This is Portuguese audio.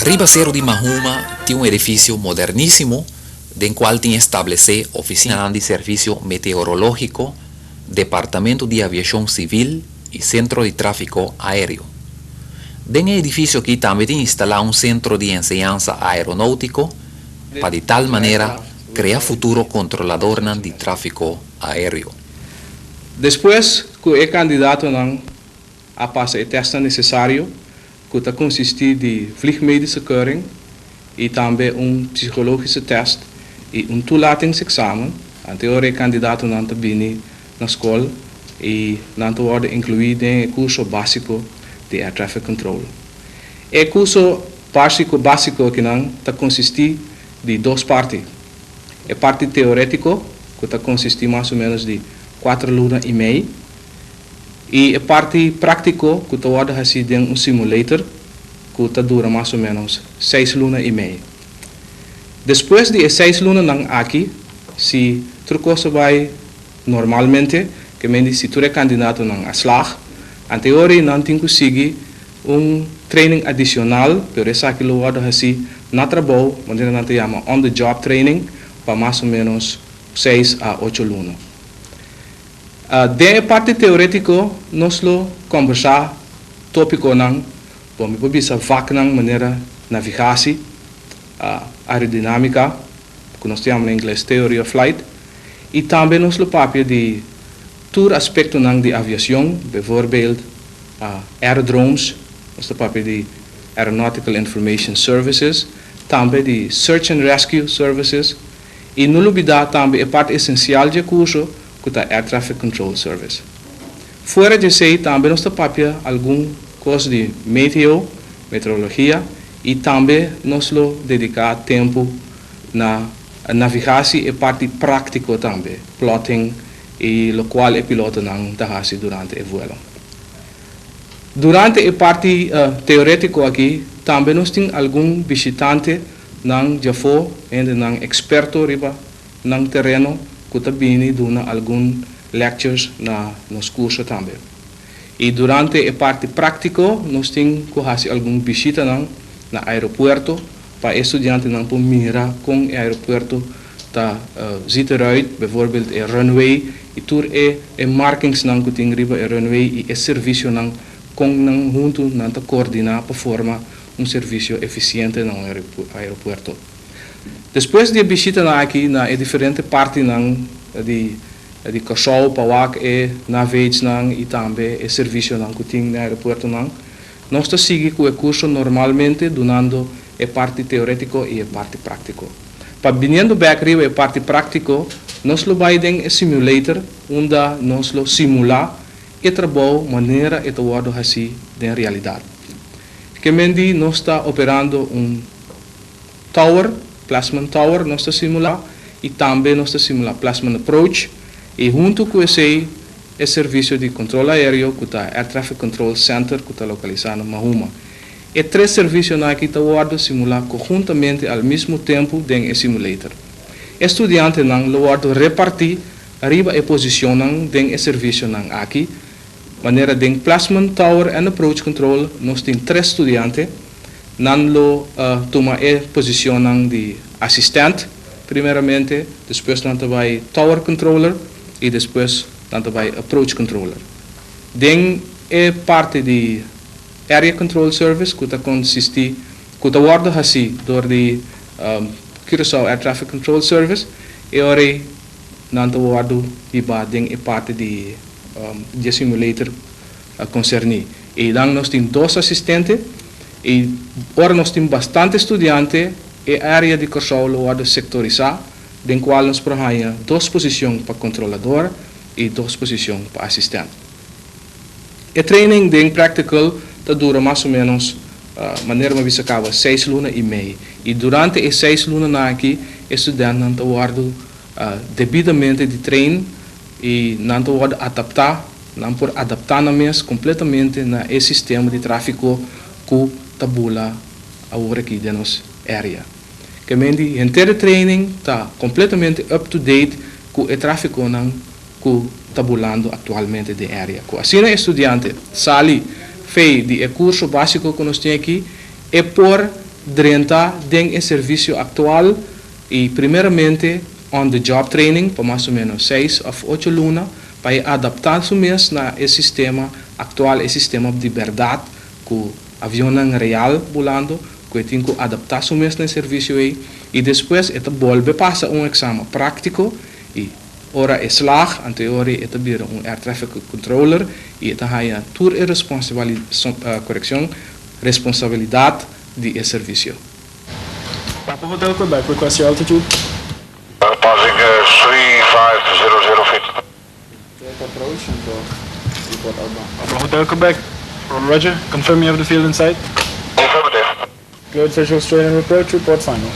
Ribaceiro de Mahuma tem um edifício moderníssimo, do qual tem estabelecido oficina de serviço meteorológico, departamento de aviação civil e centro de tráfego aéreo. Dentro do edifício aqui também tem instalado um centro de enseñanza aeronáutico para de tal maneira criar futuro controlador de tráfego aéreo. Depois que o candidato a passar o teste necessário, que está consistir de vliegmedische keuring e também psicologische test e toelatingsexamen. Anterior candidato não está bem na escola e não está incluído em curso básico de Air Traffic Control. O curso básico que não está consistir de duas partes. A parte teórico, que está consistir mais ou menos de 4 lunas e meio, e a parte prático, que está assim de simulator, que está dura mais ou menos 6 lunas e meio. Depois de 6 lunas aqui, se outra coisa vai normalmente, que se tu é candidato a slag, anterior não tem que seguir training adicional, por isso aqui lo assim na trabalho, onde não te chama on the job training, para mais ou menos 6 a 8 lunas. Da parte teórica, nós conversar tópico bom, eu bisa vac maneira navigação, aerodinâmica, que nós chamamos em inglês Theory of Flight, e também nós papel de todo aspecto de aviação, bijvoorbeeld aerodromes, nós papel de Aeronautical Information Services, também de Search and Rescue Services, e não olvidar também a parte essencial do curso, que é Air Traffic Control Service. Fora de isso, também nós papel algum curso de meteorologia, e também nós dedicar tempo na navegação e parte prática também, plotting, e o qual o piloto não está durante o voo. Durante a parte teórica aqui, também nós temos algum visitante já foi ainda experto riba no terreno que está vindo dando alguns lectures nos cursos também. E durante a parte prática, nós temos que fazer alguma visita no aeroporto para estudantes não poder mirar com o aeroporto tá ziet eruit, bijvoorbeeld een runway, e tur markings não que tem riba runway e serviço não com não junto não tá coordenar para formar serviço eficiente no aeroporto. Depois de visita aqui na diferente parte de Cachau, Pauac e Navetes e também o serviço que tem no aeroporto nós seguimos com o curso normalmente donando a parte teórica e a parte prática. Para vindo back a parte prática, nós vamos em simulator onde nós simular e trabalho maneira e trabalho assim na realidade. Que mendi nós está operando tower, placement tower, nós está simular e também nós está simular placement approach e junto com esse serviço de controle aéreo que está Air Traffic Control Center que está localizado em Mahuma. E 3 serviços aqui estão simular conjuntamente ao mesmo tempo dentro do simulator. Estudantes não repartir arriba a posição dentro do serviço aqui. Maneira de placement tower and approach control, nós temos 3 estudantes, não toma a posição de assistente, primeiramente, depois não vai tower controller e depois não vai approach controller. Dentro a parte de area control service, que consiste, que está assim, door de Curaçao Air Traffic Control Service, e ora não está dentro a parte de simulator concerni. E dan nós temos 2 assistentes e agora nós temos bastante estudantes e a área de Curaçao lo sectorizar, den qual nós prohaia 2 posições para controlador e 2 posições para assistente. O training den practical dura mais ou menos maneira uma vez acaba 6 lunas e meio e durante as 6 lunas aqui estudante não está devidamente de treino e não pode adaptar, não pode adaptar completamente na sistema de tráfego que tabula agora aqui na nossa área. Que mendi inteiro training está completamente up to date com o tráfego que tabulando atualmente de área. Assim, o estudante sali fez de curso básico que nós temos aqui e por 30 den el servicio actual y primeramente on the job training por más o menos 6 of 8 lunas para adaptar su mes na el sistema actual, el sistema de verdad que avião real volando, que tem que adaptar su mes na servicio aí e depois eta volve passa exame prático e ora é slag, anteriori eta vira air traffic controller e eta haya tour e responsabilidade de servicio. Papa Hotel Quebec, request your altitude. Passing 3500 feet. Take approach and report outbound. Papa Hotel Quebec, Roger, confirm you have the field in sight. Affirmative. Good, visual straight and approach, report final.